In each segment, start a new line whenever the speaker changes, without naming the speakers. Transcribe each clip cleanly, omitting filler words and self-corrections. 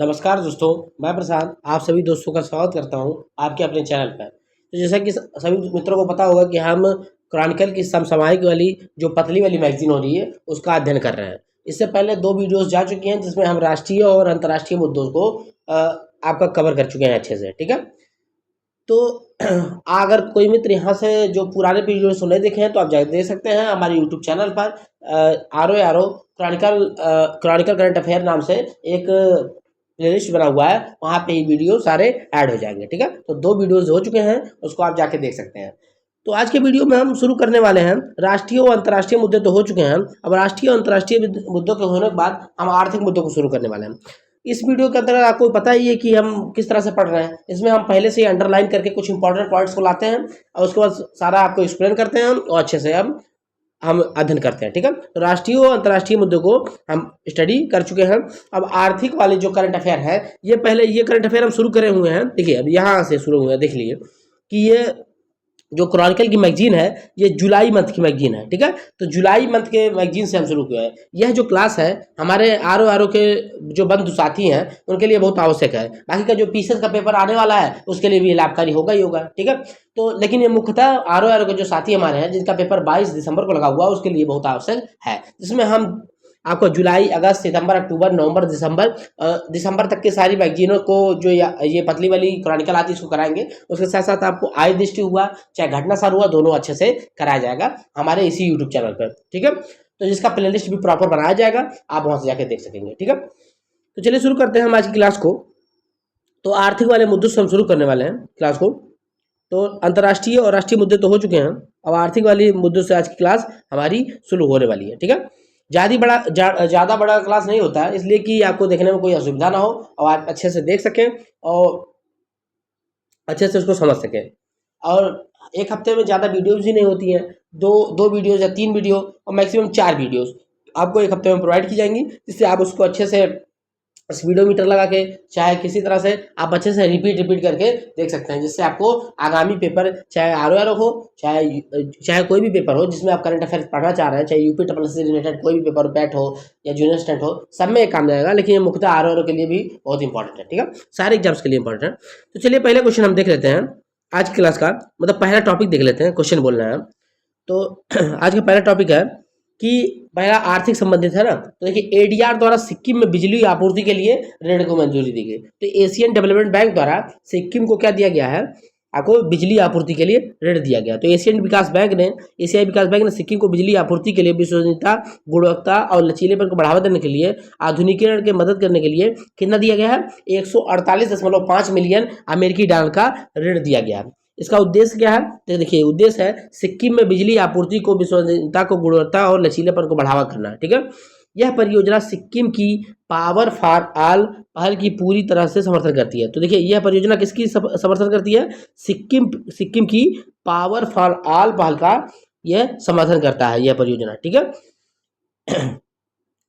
नमस्कार दोस्तों, मैं प्रशांत आप सभी दोस्तों का स्वागत करता हूं आपके अपने चैनल पर। तो जैसा कि सभी मित्रों को पता होगा कि हम क्रॉनिकल की समसामयिक वाली जो पतली वाली मैगजीन हो रही है उसका अध्ययन कर रहे हैं। इससे पहले 2 वीडियोस जा चुकी हैं जिसमें हम राष्ट्रीय और अंतर्राष्ट्रीय मुद्दों को आपका कवर कर चुके हैं अच्छे से, ठीक है। तो अगर कोई मित्र यहाँ से जो पुराने वीडियोस नहीं देखे हैं तो आप जाकर देख सकते हैं हमारे यूट्यूब चैनल पर R O chronicle current affair नाम से एक प्लेलिस्ट बना हुआ है। वहाँ पे ही वीडियो सारे ऐड हो जाएंगे, ठीक है। तो 2 वीडियोस हो चुके हैं, उसको आप जाके देख सकते हैं। तो आज के वीडियो में हम शुरू करने वाले हैं। राष्ट्रीय और अंतर्राष्ट्रीय मुद्दे तो हो चुके हैं, अब राष्ट्रीय और अंतर्राष्ट्रीय मुद्दों के होने के बाद हम आर्थिक मुद्दों को शुरू करने वाले हैं। इस वीडियो के अंतर्गत आपको पता ही है कि हम किस तरह से पढ़ रहे हैं। इसमें हम पहले से ही अंडरलाइन करके कुछ इंपॉर्टेंट पॉइंट्स को लाते हैं और उसके बाद सारा आपको एक्सप्लेन करते हैं और अच्छे से हम अध्ययन करते हैं, ठीक है। तो राष्ट्रीय और अंतर्राष्ट्रीय मुद्दों को हम स्टडी कर चुके हैं। अब आर्थिक वाले जो करंट अफेयर है, ये करंट अफेयर हम शुरू करे हुए हैं। देखिए अब यहाँ से शुरू हुए हैं, देख लीजिए कि ये जो क्रॉनिकल की मैगजीन है ये जुलाई मंथ की मैगजीन है, ठीक है। तो जुलाई मंथ के मैगजीन से हम शुरू किया है। यह जो क्लास है हमारे आर ओ के जो बंधु साथी हैं उनके लिए बहुत आवश्यक है। बाकी का जो पीसीएस का पेपर आने वाला है उसके लिए भी लाभकारी होगा ही होगा, ठीक है। तो लेकिन ये मुख्यतः आर ओ के जो साथी हमारे हैं जिनका पेपर 22 दिसंबर को लगा हुआ है उसके लिए बहुत आवश्यक है, जिसमें हम आपको जुलाई, अगस्त, सितंबर, अक्टूबर, नवंबर, दिसंबर तक के सारी मैगजीनों को जो ये पतली वाली क्रॉनिकल आती है इसको कराएंगे। उसके साथ साथ आपको आय दृष्टि हुआ चाहे घटना सार हुआ दोनों अच्छे से कराया जाएगा हमारे इसी यूट्यूब चैनल पर, ठीक है। तो जिसका प्ले लिस्ट भी प्रॉपर बनाया जाएगा, आप वहाँ से जाके देख सकेंगे, ठीक है। तो चलिए शुरू करते हैं हम आज की क्लास को। तो आर्थिक वाले मुद्दों से हम शुरू करने वाले हैं क्लास को। तो अंतर्राष्ट्रीय और राष्ट्रीय मुद्दे तो हो चुके हैं, अब आर्थिक वाली मुद्दों से आज की क्लास हमारी शुरू होने वाली है, ठीक है। ज़्यादा बड़ा क्लास नहीं होता है, इसलिए कि आपको देखने में कोई असुविधा ना हो और आप अच्छे से देख सकें और अच्छे से उसको समझ सकें। और एक हफ्ते में ज़्यादा वीडियोज़ ही नहीं होती हैं, दो वीडियोज़ या 3 वीडियो और मैक्सिमम 4 वीडियोज़ आपको एक हफ्ते में प्रोवाइड की जाएंगी, जिससे आप उसको अच्छे से स्पीडोमीटर लगा के चाहे किसी तरह से आप अच्छे से रिपीट करके देख सकते हैं, जिससे आपको आगामी पेपर चाहे आर हो चाहे कोई भी पेपर हो जिसमें आप करंट अफेयर पढ़ना चाह रहे हैं, चाहे यूपी ट्रिपल से रिलेटेड कोई भी पेपर बैट हो या जूनियर स्टेट हो, सब में एक काम आएगा। लेकिन ये मुख्यतः आर के लिए भी बहुत इंपॉर्टेंट है, ठीक है। सारे एग्जाम्स के लिए इंपॉर्टेंट है। तो चलिए पहले क्वेश्चन हम देख लेते हैं आज की क्लास का, मतलब पहला टॉपिक देख लेते हैं, क्वेश्चन बोलना है। तो आज का पहला टॉपिक है कि पहला आर्थिक संबंधित है ना। तो देखिए एडीआर द्वारा सिक्किम में बिजली आपूर्ति के लिए ऋण को मंजूरी दी गई। तो एशियन डेवलपमेंट बैंक द्वारा सिक्किम को क्या दिया गया है, आपको बिजली आपूर्ति के लिए ऋण दिया गया। तो एशियाई विकास बैंक ने सिक्किम को बिजली आपूर्ति के लिए विश्वसनीयता, गुणवत्ता और लचीलेपन को बढ़ावा देने के लिए आधुनिकीकरण की मदद करने के लिए कितना दिया गया है, 148.5 मिलियन अमेरिकी डॉलर का ऋण दिया गया है। इसका उद्देश्य क्या है, तो देखिए उद्देश्य है सिक्किम में बिजली आपूर्ति को, विश्वसनीयता को, गुणवत्ता और लचीलेपन को बढ़ावा करना, ठीक है। यह परियोजना सिक्किम की पावर फॉर ऑल पहल की पूरी तरह से समर्थन करती है। तो देखिए यह परियोजना किसकी समर्थन करती है, सिक्किम की पावर फॉर ऑल पहल का यह समर्थन करता है यह परियोजना, ठीक है।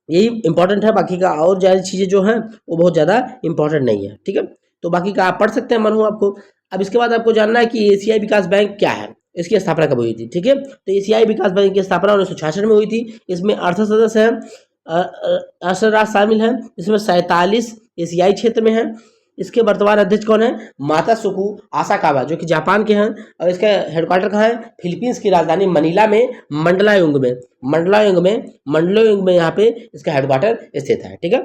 यही इंपॉर्टेंट है, बाकी का और ज़्यादा चीज़ें जो हैं वो बहुत ज़्यादा इंपॉर्टेंट नहीं है, ठीक है। तो बाकी का आप पढ़ सकते हैं, मन हो आपको। अब इसके बाद आपको जानना है कि एशियाई विकास बैंक क्या है, इसकी स्थापना कब हुई थी, ठीक है। तो एशियाई विकास बैंक की स्थापना 1966 में हुई थी। इसमें 68 सदस्य हैं, 68 राष्ट्र शामिल हैं, इसमें 47 एशियाई क्षेत्र में हैं। इसके वर्तमान अध्यक्ष कौन है, मातासुकु आसाकावा, जो कि जापान के हैं। और इसका हेडक्वार्टर कहाँ है, फिलीपींस की राजधानी मनीला में, मंडलायुंग में यहाँ पे इसका हेडक्वार्टर स्थित है, ठीक है।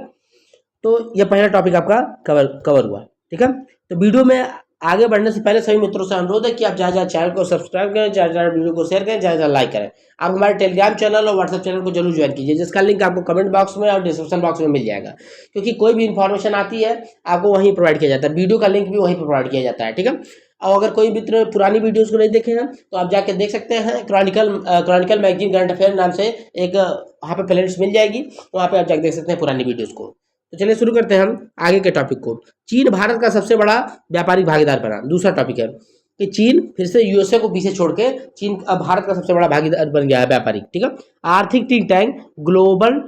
तो यह पहला टॉपिक आपका कवर हुआ, ठीक है। तो वीडियो में आगे बढ़ने से पहले सभी मित्रों से अनुरोध है कि आप जहाँ चैनल को सब्सक्राइब करें, जहाँ वीडियो को शेयर करें, जहाँ लाइक करें। आप हमारे टेलीग्राम चैनल और व्हाट्सएप चैनल को जरूर ज्वाइन कीजिए, जिसका लिंक आपको कमेंट बॉक्स में और डिस्क्रिप्शन बॉक्स में मिल जाएगा, क्योंकि कोई भी इन्फॉर्मेशन आती है आपको वहीं प्रोवाइड किया जाता है, वीडियो का लिंक भी वहीं पर प्रोवाइड किया जाता है, ठीक है। और अगर कोई मित्र पुरानी वीडियोस को नहीं देखे हैं तो आप जाके देख सकते हैं, क्रॉनिकल मैगजीन करंट अफेयर नाम से एक वहाँ पे प्लेलिस्ट मिल जाएगी, वहाँ पे आप जाके देख सकते हैं पुरानी वीडियोस को। तो चलिए शुरू करते हैं हम आगे के टॉपिक को। चीन भारत का सबसे बड़ा व्यापारिक भागीदार बना। दूसरा टॉपिक है कि चीन फिर से यूएसए को पीछे छोड़ के चीन अब भारत का सबसे बड़ा भागीदार बन गया है व्यापारिक, ठीक है। आर्थिक think tank global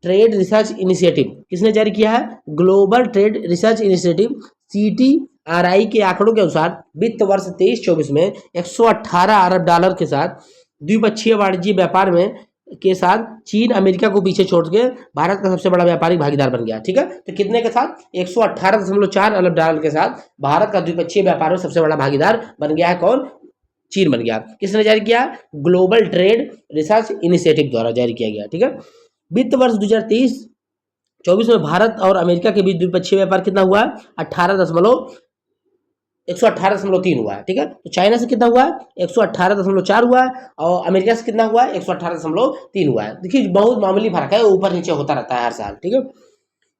trade research initiative किसने जारी किया है, global trade research initiative CTRI के आंकड़ों के अनुसार वित्त वर्ष 23-24 में 118 अरब डॉलर के साथ द्विपक्षीय वाणिज्य व्यापार में के साथ चीन अमेरिका को पीछे छोड़ के भारत का सबसे बड़ा व्यापारिक भागीदार बन गया। ठीक है, तो कितने के साथ 118.4 अरब डॉलर के साथ भारत का द्विपक्षीय व्यापार में सबसे बड़ा भागीदार बन गया है। कौन? चीन बन गया। किसने जारी किया? ग्लोबल ट्रेड रिसर्च इनिशिएटिव द्वारा जारी किया गया। ठीक है, वित्त वर्ष 2023-24 में भारत और अमेरिका के बीच द्विपक्षीय व्यापार कितना हुआ? 118.3 हुआ है। ठीक है, तो चाइना से कितना हुआ है? 118.4 हुआ है, और अमेरिका से कितना हुआ है? 118.3 हुआ है। देखिए बहुत मामूली फर्क है, ऊपर नीचे होता रहता है हर साल। ठीक है,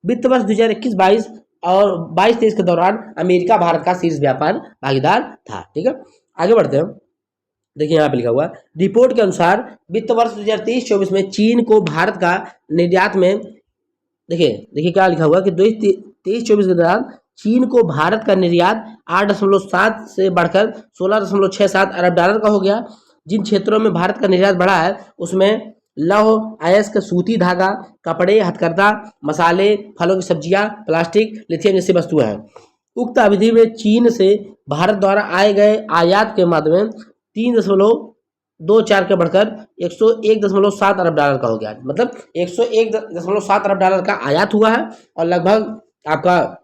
वित्त वर्ष 2021-22 और 22-23 के दौरान अमेरिका भारत का शीर्ष व्यापार भागीदार था। ठीक है, आगे बढ़ते हैं। देखिए यहाँ पे लिखा हुआ रिपोर्ट के अनुसार वित्त वर्ष 2023-24 में चीन को भारत का निर्यात में, देखिए क्या लिखा हुआ कि 2023-24 के दौरान चीन को भारत का निर्यात 8.7 से बढ़कर 16.67 अरब डॉलर का हो गया। जिन क्षेत्रों में भारत का निर्यात बढ़ा है उसमें लौह अयस्क, सूती धागा, कपड़े, हथकरघा, मसाले, फलों की सब्जियां, प्लास्टिक, लिथियम जैसी वस्तुएं हैं। उक्त अवधि में चीन से भारत द्वारा आए गए आयात के माध्यम 3.24 के बढ़कर 101.7 अरब डॉलर का हो गया। मतलब 101.7 अरब डॉलर का आयात हुआ है और लगभग आपका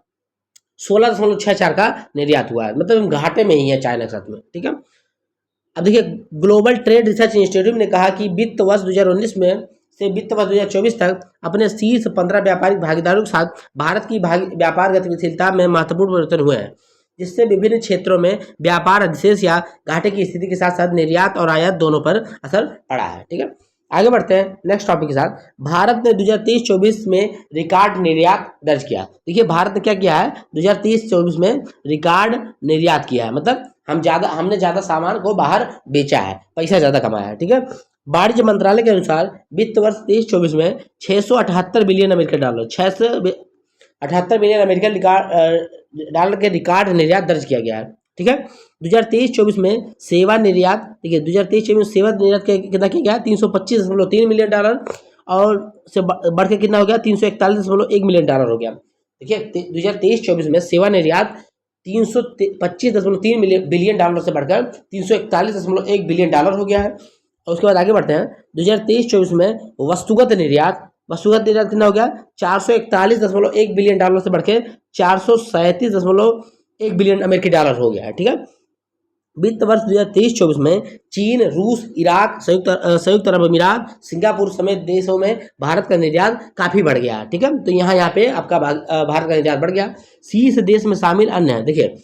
16.64 का निर्यात हुआ है। मतलब हम घाटे में ही है चाइना के साथ में। ठीक है, अब देखिए ग्लोबल ट्रेड रिसर्च इंस्टीट्यूट ने कहा कि वित्त वर्ष 2019 में से वित्त वर्ष 2024 तक अपने शीर्ष 15 व्यापारिक भागीदारों के साथ भारत की व्यापार गतिशीलता में महत्वपूर्ण परिवर्तन हुए हैं, जिससे विभिन्न क्षेत्रों में व्यापार अधिशेष या घाटे की स्थिति के साथ साथ निर्यात और आयात दोनों पर असर पड़ा है। ठीक है, आगे बढ़ते हैं नेक्स्ट टॉपिक के साथ। भारत ने 2023-24 में रिकॉर्ड निर्यात दर्ज किया। देखिए भारत ने क्या किया है? 2023-24 में रिकॉर्ड निर्यात किया है, मतलब हमने ज्यादा सामान को बाहर बेचा है, पैसा ज्यादा कमाया है। ठीक है, वाणिज्य मंत्रालय के अनुसार वित्त वर्ष 23-24 में 678 billion American dollar 678 billion American dollar के रिकॉर्ड निर्यात दर्ज किया गया है। ठीक है, 2023-24 में सेवा निर्यात, देखिए 2023-24 में सेवा निर्यात कितना किया गया? 325.3 मिलियन डॉलर और से बढ़ के कितना हो गया? 341.1 मिलियन डॉलर हो गया। देखिए 2023-24 में सेवा निर्यात 325.3 बिलियन डॉलर से बढ़कर 341.1 बिलियन डॉलर हो गया है। और उसके बाद आगे बढ़ते हैं। 2023-24 में वस्तुगत निर्यात कितना हो गया? 441.1 बिलियन डॉलर से बढ़ के 437.1 बिलियन अमेरिकी डॉलर हो गया है। ठीक है, वित्त वर्ष 2023-24 में चीन, रूस, इराक, संयुक्त अरब अमीरात, सिंगापुर समेत देशों में भारत का निर्यात काफी बढ़ गया है। ठीक है, तो यहाँ पे आपका भारत का निर्यात बढ़ गया। शीर्ष देश में शामिल अन्य है, देखिए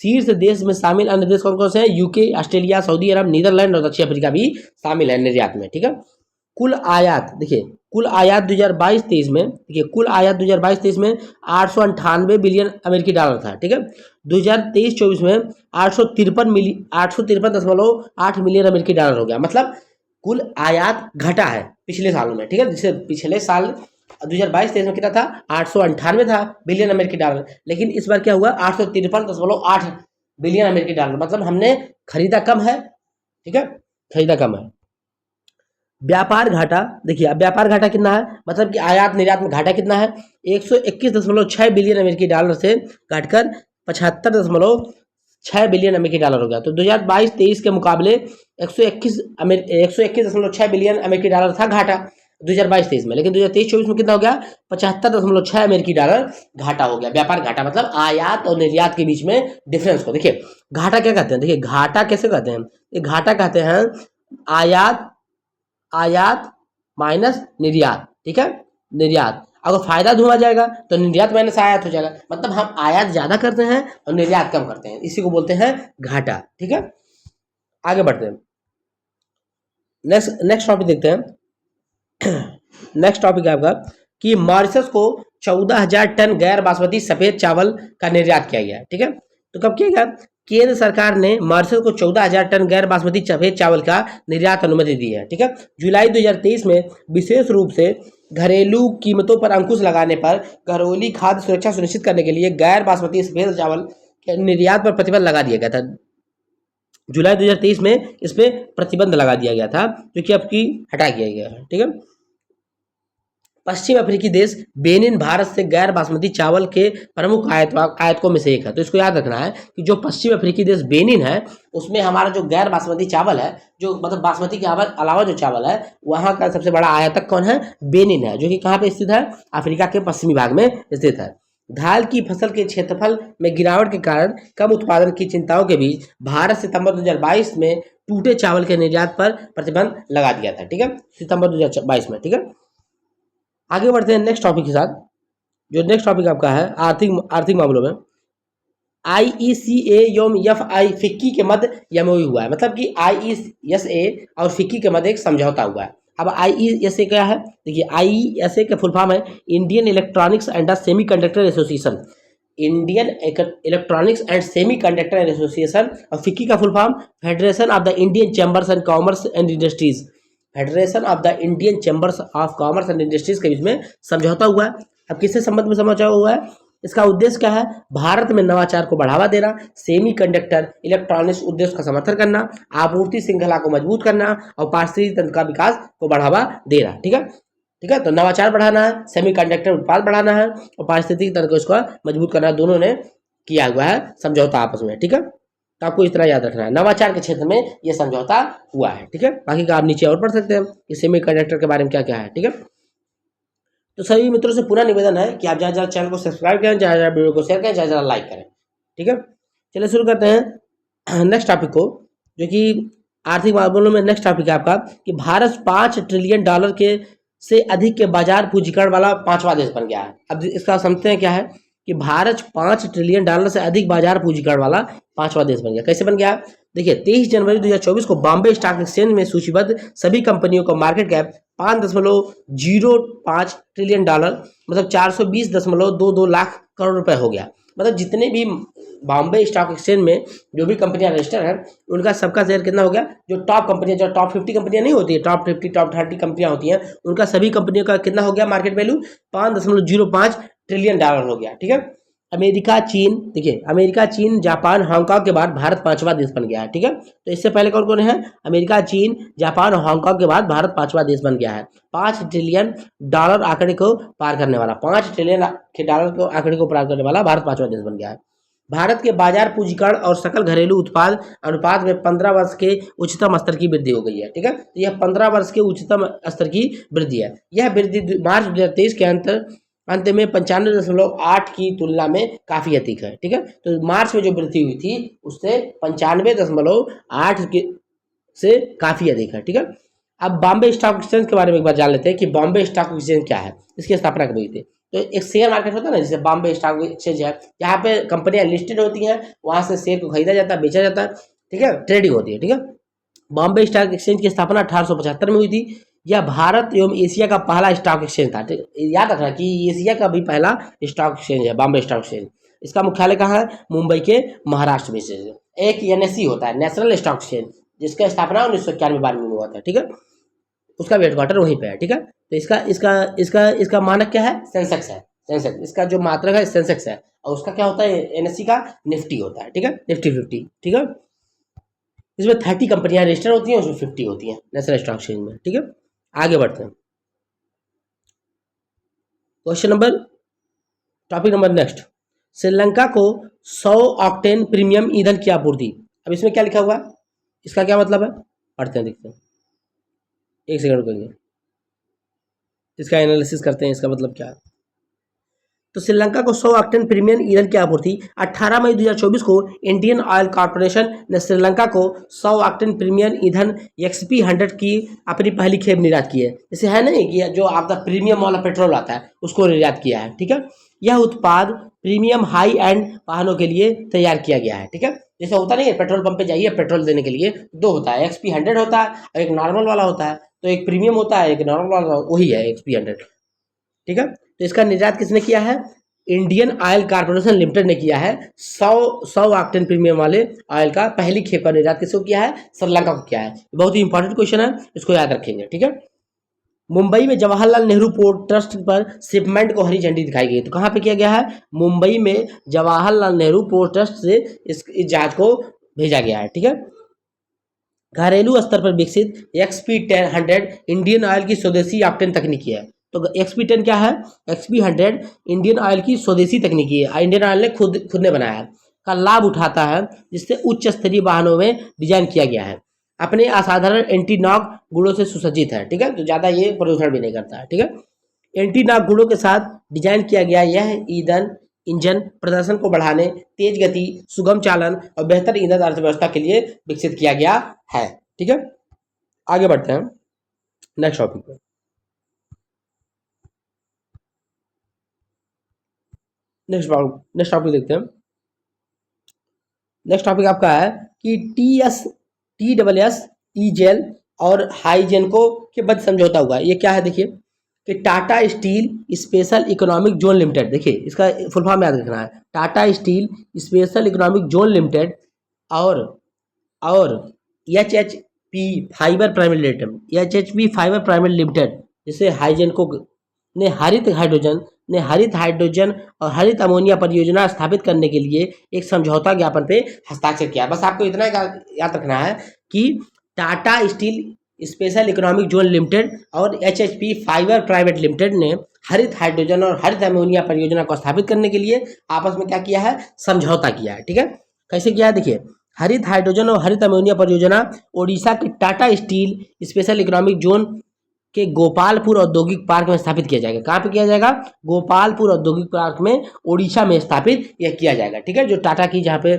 शीर्ष देश में शामिल अन्य देश कौन कौन से हैं? यूके, ऑस्ट्रेलिया, सऊदी अरब, नीदरलैंड और दक्षिण अफ्रीका भी शामिल है निर्यात में। ठीक है, कुल आयात, देखिए कुल आयात 2022-23 में, देखिए कुल आयात 2022-23 में 898 बिलियन अमेरिकी डॉलर था। ठीक है, 2023-24 में 853.8 मिलियन अमेरिकी डॉलर हो गया। मतलब कुल आयात घटा है पिछले सालों में। ठीक है, जैसे पिछले साल 2022-23 में कितना था? 898 था बिलियन अमेरिकी डॉलर, लेकिन इस बार क्या हुआ? 853.8 बिलियन अमेरिकी डॉलर। मतलब हमने खरीदा कम है। ठीक है, खरीदा कम है। व्यापार घाटा, देखिए अब व्यापार घाटा कितना है? मतलब कि आयात निर्यात में घाटा कितना है? 121.6 बिलियन अमेरिकी डॉलर से घटकर 75.6 बिलियन अमेरिकी डॉलर हो गया। तो 2022-23 के मुकाबले 121.6 बिलियन अमेरिकी डॉलर था घाटा 2022-23 में, लेकिन 2023-24 में कितना हो गया? 75.6 अमेरिकी डॉलर घाटा हो गया। व्यापार घाटा मतलब आयात और निर्यात के बीच में डिफरेंस को। देखिए घाटा क्या कहते हैं? देखिए घाटा कैसे कहते हैं? ये घाटा कहते हैं आयात माइनस निर्यात। ठीक है, निर्यात अगर फायदा ढूंढा जाएगा तो निर्यात माइनस आयात हो जाएगा। मतलब हम आयात ज्यादा करते हैं और निर्यात कम करते हैं, इसी को बोलते हैं घाटा। ठीक है, आगे बढ़ते हैं। नेक्स्ट टॉपिक देखते हैं। नेक्स्ट टॉपिक है आपका कि मॉरिशस को 14,000 टन गैर बासमती सफेद चावल का निर्यात किया गया। ठीक है, तो कब किया गया? केंद्र सरकार ने मॉरिशस को 14,000 टन गैर बासमती सफेद चावल का निर्यात अनुमति दी है। ठीक है, जुलाई 2023 में विशेष रूप से घरेलू कीमतों पर अंकुश लगाने पर घरेलू खाद्य सुरक्षा सुनिश्चित करने के लिए गैर बासमती सफेद चावल के निर्यात पर प्रतिबंध लगा दिया गया था। जुलाई 2023 में इस पे प्रतिबंध लगा दिया गया था, जो कि अब की हटा दिया गया है। ठीक है, पश्चिम अफ्रीकी देश बेनिन भारत से गैर बासमती चावल के प्रमुख आयातकों में से एक है। तो इसको याद रखना है कि जो पश्चिम अफ्रीकी देश बेनिन है उसमें हमारा जो गैर बासमती चावल है, जो मतलब बासमती के अलावा जो चावल है, वहाँ का सबसे बड़ा आयातक कौन है? बेनिन है, जो कि कहाँ पे स्थित है? अफ्रीका के पश्चिमी भाग में स्थित है। दाल की फसल के क्षेत्रफल में गिरावट के कारण कम उत्पादन की चिंताओं के बीच भारत सितंबर 2022 में टूटे चावल के निर्यात पर प्रतिबंध लगा दिया था। ठीक है, सितंबर 2022 में। ठीक है, आगे बढ़ते हैं नेक्स्ट टॉपिक के साथ। जो नेक्स्ट टॉपिक आपका है आर्थिक मामलों में IECA एवं FI फिक्की के मध्य एमओयू हुआ है। मतलब कि IESA और फिक्की के मध्य एक समझौता हुआ है। अब IESA क्या है? देखिए, IESA का फुल फॉर्म है Indian electronics and semi conductor association. Indian electronics and semi conductor association. और फिक्की का full form federation of the Indian chambers and commerce and industries. Federation of the Indian chambers of commerce and industries के बीच में समझौता हुआ है। अब किससे संबंध में समझौता हुआ है? इसका उद्देश्य क्या है? भारत में नवाचार को बढ़ावा देना, सेमी कंडक्टर इलेक्ट्रॉनिक्स उद्देश्य का समर्थन करना, आपूर्ति श्रृंखला को मजबूत करना और पारिस्थितिकी तंत्र का विकास को बढ़ावा देना। ठीक है, ठीक है। तो नवाचार बढ़ाना है, सेमी कंडक्टर उत्पाद बढ़ाना है और पारिस्थितिकी तंत्र को इसको मजबूत करना है। दोनों ने किया हुआ है समझौता आपस में। ठीक है, तो आपको इस तरह याद रखना है, नवाचार के क्षेत्र में यह समझौता हुआ है। ठीक है, बाकी का आप नीचे और पढ़ सकते हैं कि सेमी कंडक्टर के बारे में क्या क्या है। ठीक है, तो सभी मित्रों से पूरा निवेदन है कि आप ज़्यादा ज़्यादा चैनल को सब्सक्राइब करें, ज़्यादा ज़्यादा वीडियो को शेयर करें, ज़्यादा ज़्यादा लाइक करें। ठीक है, चलिए शुरू करते हैं नेक्स्ट टॉपिक को, जो कि आर्थिक मामलों में नेक्स्ट टॉपिक है आपका कि भारत $5 ट्रिलियन के से अधिक के बाजार पूंजीकरण वाला 5वां देश बन गया है। अब इसका समझते हैं क्या है कि भारत $5 ट्रिलियन से अधिक बाजार पूंजीकरण वाला 5वां देश बन गया। कैसे बन गया? देखिए, 23 जनवरी 2024 को बॉम्बे स्टॉक एक्सचेंज में सूचीबद्ध सभी कंपनियों का मार्केट कैप $5.05 ट्रिलियन, मतलब 420.22 लाख करोड़ रुपए हो गया। मतलब जितने भी बॉम्बे स्टॉक एक्सचेंज में जो भी कंपनियां रजिस्टर हैं उनका सबका शेयर कितना हो गया? जो टॉप कंपनियां, जो टॉप 50 कंपनियां नहीं होती है, टॉप 50 टॉप 30 कंपनियां होती हैं, उनका सभी कंपनियों का कितना हो गया मार्केट वैल्यू? $5.05 ट्रिलियन हो गया। ठीक है, अमेरिका, चीन, देखिए अमेरिका, चीन, जापान, हांगकांग के बाद भारत 5वां देश बन गया है। ठीक है, तो इससे पहले कौन कौन है? अमेरिका, चीन, जापान और हांगकांग के बाद भारत 5वां देश बन गया है। $5 ट्रिलियन आंकड़े को पार करने वाला, $5 ट्रिलियन के डॉलर को आंकड़े को पार करने वाला भारत 5वां देश बन गया है। भारत के बाजार पूंजीकरण और सकल घरेलू उत्पाद अनुपात में 15 वर्ष के उच्चतम स्तर की वृद्धि हो गई है। ठीक है, तो यह 15 वर्ष के उच्चतम स्तर की वृद्धि है। यह वृद्धि मार्च 2023 के अंत में 95.8 की तुलना में काफी अधिक है। ठीक है, तो मार्च में जो वृद्धि हुई थी उससे 95.8 से काफी अधिक है। ठीक है, अब बॉम्बे स्टॉक एक्सचेंज के बारे में एक बार जान लेते हैं कि बॉम्बे स्टॉक एक्सचेंज क्या है। इसकी स्थापना कब हुई थी? तो एक शेयर मार्केट होता है ना, जैसे बॉम्बे स्टॉक एक्सचेंज है, यहाँ पे कंपनियां लिस्टेड होती हैं, वहां से शेयर को खरीदा जाता है, बेचा जाता है। ठीक है, ट्रेडिंग होती है। ठीक है, बॉम्बे स्टॉक एक्सचेंज की स्थापना 1875 में हुई थी। यह भारत एवं एशिया का पहला स्टॉक एक्सचेंज था। याद रखना कि एशिया का भी पहला स्टॉक एक्सचेंज है बॉम्बे स्टॉक एक्सचेंज। इसका मुख्यालय कहाँ है? मुंबई के महाराष्ट्र में से। एक NSE होता है, नेशनल स्टॉक एक्सचेंज, जिसका स्थापना 1991 में हुआ था। ठीक है, उसका हेडक्वार्टर वहीं पे है। ठीक है, तो इसका मानक क्या है? सेंसेक्स है। सेंसेक्स, इसका जो मात्रक है सेंसेक्स है, और उसका क्या होता है? NSE का निफ्टी होता है। ठीक है, निफ्टी 50। ठीक है, इसमें 30 कंपनियां रजिस्टर होती हैं, उसमें 50 होती हैं नेशनल स्टॉक एक्सचेंज में। ठीक है, आगे बढ़ते हैं। टॉपिक नंबर नेक्स्ट, श्रीलंका को 100 ऑक्टेन प्रीमियम ईंधन की आपूर्ति। अब इसमें क्या लिखा हुआ है? इसका क्या मतलब है? पढ़ते हैं, देखते हैं, एक सेकंड करिए, इसका एनालिसिस करते हैं, इसका मतलब क्या है। तो श्रीलंका को 100 ऑक्टेन प्रीमियम ईंधन की आपूर्ति 18 मई 2024 को इंडियन ऑयल कॉर्पोरेशन ने श्रीलंका को 100 ऑक्टेन प्रीमियम ईंधन XP100 की अपनी पहली खेप निर्यात की है। जैसे है नहीं कि जो आपका प्रीमियम वाला पेट्रोल आता है उसको निर्यात किया है। ठीक है, यह उत्पाद प्रीमियम हाई एंड वाहनों के लिए तैयार किया गया है। ठीक है, जैसे होता नहीं है पेट्रोल पंप पे जाइए, पेट्रोल देने के लिए दो होता है, XP100 होता है और एक नॉर्मल वाला होता है। तो एक प्रीमियम होता है, एक नॉर्मल वाला, वही है XP100। ठीक है, तो इसका निर्यात किसने किया है? इंडियन ऑयल कॉर्पोरेशन लिमिटेड ने किया है। 100 ऑक्टेन प्रीमियम वाले ऑयल का पहली खेप का निर्यात किसको किया है? श्रीलंका को किया है। बहुत ही इंपॉर्टेंट क्वेश्चन है, इसको याद रखेंगे। ठीक है, मुंबई में जवाहरलाल नेहरू पोर्ट ट्रस्ट पर शिपमेंट को हरी झंडी दिखाई गई। तो कहाँ पे किया गया है? मुंबई में जवाहरलाल नेहरू पोर्ट ट्रस्ट से इस जहाज को भेजा गया है। ठीक है, घरेलू स्तर पर विकसित XP100 इंडियन ऑयल की स्वदेशी ऑक्टेन तकनीकी है। तो XP10 क्या है? XP100 इंडियन ऑयल की स्वदेशी तकनीकी है, इंडियन ऑयल ने खुद ने बनाया है, का लाभ उठाता है, जिससे उच्च स्तरीय वाहनों में डिजाइन किया गया है। अपने असाधारण एंटी नॉक गुणों से सुसज्जित है, ठीक है, तो ज़्यादा ये प्रदूषण भी नहीं करता है, ठीक है। एंटी नॉक गुणों के साथ डिजाइन किया गया यह ईंधन इंजन प्रदर्शन को बढ़ाने, तेज गति, सुगम चालन और बेहतर ईंधन अर्थव्यवस्था के लिए विकसित किया गया है, ठीक है। आगे बढ़ते हैं नेक्स्ट टॉपिक पे। नेक्स्ट टॉपिक देखते हैं। नेक्स्ट टॉपिक आपका है कि TWS ईजेल और हाइजेनको के मध्य समझौता हुआ। ये क्या है? देखिए कि Tata steel special economic zone limited, देखिए इसका फुल फॉर्म याद रखना है, Tata steel special economic zone limited और एचएचपी फाइबर प्राइवेट लिमिटेड, जैसे हाइजेनको ने हरित हाइड्रोजन और हरित अमोनिया परियोजना स्थापित करने के लिए एक समझौता ज्ञापन पे हस्ताक्षर किया। बस आपको इतना याद रखना है कि Tata steel special economic zone limited और एचएचपी फाइबर प्राइवेट लिमिटेड ने हरित हाइड्रोजन और हरित अमोनिया परियोजना को स्थापित करने के लिए आपस में क्या किया है? समझौता किया है, ठीक है। कैसे किया है? देखिए, हरित हाइड्रोजन और हरित अमोनिया परियोजना ओडिशा के Tata steel special economic zone के गोपालपुर औद्योगिक पार्क में स्थापित किया जाएगा। कहाँ पे किया जाएगा? गोपालपुर औद्योगिक पार्क में ओडिशा में स्थापित यह किया जाएगा, ठीक है। जो टाटा की जहाँ पे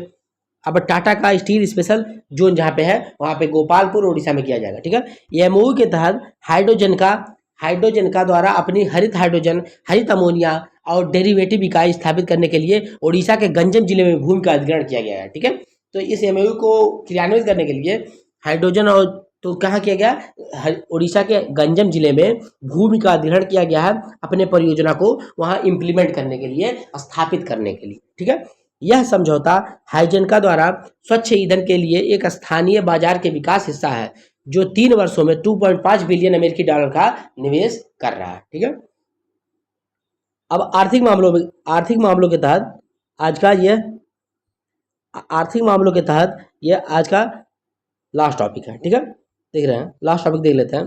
अब टाटा का स्टील स्पेशल जोन जहाँ पे है वहाँ पे गोपालपुर ओडिशा में किया जाएगा, ठीक है। एमओयू के तहत हाइड्रोजन का द्वारा अपनी हरित हाइड्रोजन, हरित अमोनिया और डेरिवेटिव इकाई स्थापित करने के लिए ओडिशा के गंजम जिले में भूमि का अधिग्रहण किया गया है, ठीक है। तो इस एमओयू को क्रियान्वित करने के लिए हाइड्रोजन और तो कहाँ किया गया? ओडिशा के गंजम जिले में भूमि का अधिग्रहण किया गया है अपने परियोजना को वहाँ इम्प्लीमेंट करने के लिए, स्थापित करने के लिए, ठीक है। यह समझौता हाइजेनका द्वारा स्वच्छ ईंधन के लिए एक स्थानीय बाजार के विकास हिस्सा है, जो 3 वर्षों में $2.5 बिलियन अमेरिकी डॉलर का निवेश कर रहा है, ठीक है। अब आर्थिक मामलों के तहत आज का लास्ट टॉपिक है, ठीक है। देख रहे हैं, लास्ट टॉपिक देख लेते हैं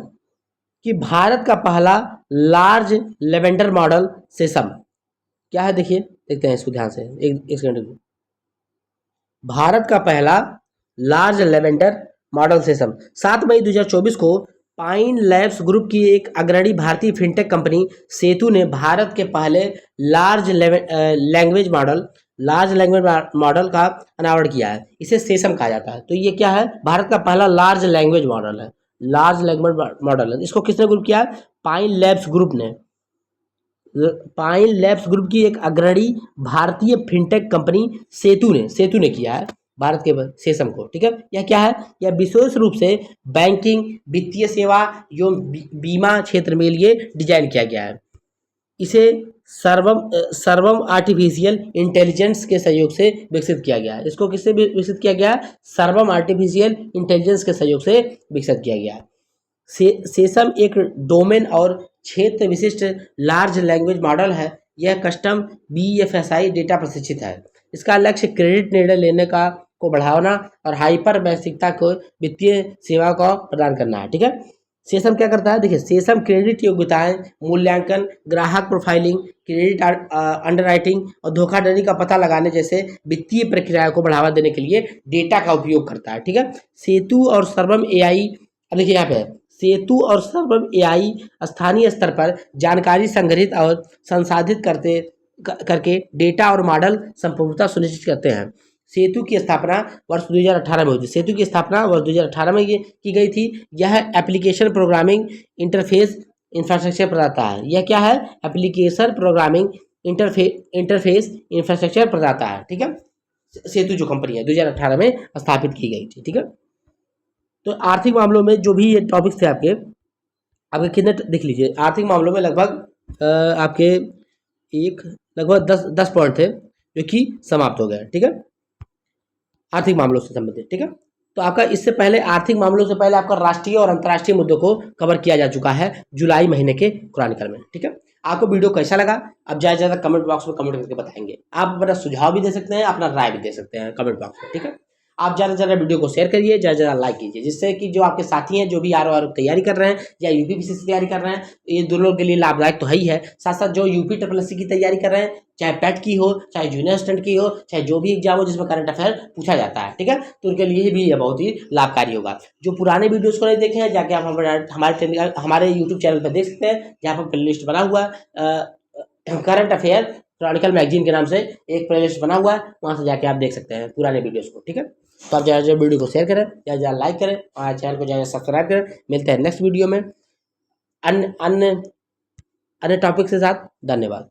कि भारत का पहला लार्ज लेवेंडर मॉडल सेसम क्या है? देखिए, देखते हैं इसको ध्यान से, एक सेकंड। भारत का पहला लार्ज लेवेंडर मॉडल सेसम 7 मई 2024 को पाइन लैब्स ग्रुप की एक अग्रणी भारतीय फिनटेक कंपनी सेतु ने भारत के पहले लार्ज लैंग्वेज मॉडल का अनावरण किया है। इसे सेसम कहा जाता है। तो ये क्या है? भारत का पहला लार्ज लैंग्वेज मॉडल है, इसको किसने ग्रुप किया है? पाइन लैब्स ग्रुप की एक अग्रणी भारतीय फिनटेक कंपनी सेतु ने किया है भारत के सेसम को, ठीक है। यह क्या है? यह विशेष रूप से बैंकिंग, वित्तीय सेवा एवं बीमा क्षेत्र में लिए डिजाइन किया गया है। इसे सर्वम आर्टिफिशियल इंटेलिजेंस के सहयोग से विकसित किया गया है। इसको किससे विकसित किया गया है? सर्वम आर्टिफिशियल इंटेलिजेंस के सहयोग से विकसित किया गया है। सेसम एक डोमेन और क्षेत्र विशिष्ट लार्ज लैंग्वेज मॉडल है। यह कस्टम BFSI डेटा प्रशिक्षित है। इसका लक्ष्य क्रेडिट निर्णय लेने को बढ़ाना और हाइपर वैश्विकता को वित्तीय सेवा को प्रदान करना है, ठीक है। सेसम क्या करता है? देखिए, सेसम क्रेडिट योग्यताएं, मूल्यांकन, ग्राहक प्रोफाइलिंग, क्रेडिट अंडरराइटिंग और धोखाधड़ी का पता लगाने जैसे वित्तीय प्रक्रियाओं को बढ़ावा देने के लिए डेटा का उपयोग करता है, ठीक है। सेतु और सर्वम AI, अब देखिए यहाँ पे सेतु और सर्वम AI स्थानीय स्तर पर जानकारी संग्रहित और संसाधित करके डेटा और मॉडल संपूर्णता सुनिश्चित करते हैं। सेतु की स्थापना वर्ष 2018 में हुई थी। सेतु की स्थापना वर्ष 2018 में ये की गई थी। यह एप्लीकेशन प्रोग्रामिंग इंटरफेस इंफ्रास्ट्रक्चर प्रदाता है। यह क्या है? एप्लीकेशन प्रोग्रामिंग इंटरफेस इंफ्रास्ट्रक्चर प्रदाता है, ठीक है। सेतु जो कंपनी है 2018 में स्थापित की गई थी, ठीक है। तो आर्थिक मामलों में जो भी ये टॉपिक्स थे आपके कितने देख लीजिए। आर्थिक मामलों में लगभग आपके लगभग 10 पॉइंट थे जो कि समाप्त हो गए, ठीक है, आर्थिक मामलों से संबंधित, ठीक है। तो आपका इससे पहले आर्थिक मामलों से पहले आपका राष्ट्रीय और अंतर्राष्ट्रीय मुद्दों को कवर किया जा चुका है जुलाई महीने के क्रॉनिकल में, ठीक है। आपको वीडियो कैसा लगा आप ज़्यादा से ज़्यादा कमेंट बॉक्स में कमेंट करके बताएंगे। आप अपना सुझाव भी दे सकते हैं, अपना राय भी दे सकते हैं कमेंट बॉक्स में, ठीक है। आप ज़्यादा से ज़्यादा वीडियो को शेयर करिए, ज़्यादा से ज़्यादा लाइक कीजिए, जिससे कि जो आपके साथी हैं, जो भी आर तैयारी कर रहे हैं या यूपीपीसीसी की तैयारी कर रहे हैं, ये दोनों के लिए लाभदायक तो है ही है। साथ साथ जो यूपी ट्रिपल एससी की तैयारी कर रहे हैं, चाहे पैट की हो, चाहे जूनियर असिस्टेंट की हो, चाहे जो भी एग्जाम हो जिसमें करंट अफेयर पूछा जाता है, ठीक है, तो उनके लिए भी ये बहुत ही लाभकारी होगा। जो पुराने वीडियोज़ को नहीं देखे हैं, जाके आप हमारे यूट्यूब चैनल पर देख सकते हैं, जहाँ पर प्ले लिस्ट बना हुआ है करंट अफेयर क्रॉनिकल मैगजीन के नाम से एक प्ले लिस्ट बना हुआ है, वहाँ से जाके आप देख सकते हैं पुराने वीडियोज़ को, ठीक है। तो आप ज़्यादा से ज़्यादा वीडियो को शेयर करें, ज़्यादा से ज़्यादा लाइक करें, हमारे चैनल को ज़्यादा सब्सक्राइब करें। मिलते हैं नेक्स्ट वीडियो में अन्य अन्य अन्य टॉपिक के साथ। धन्यवाद।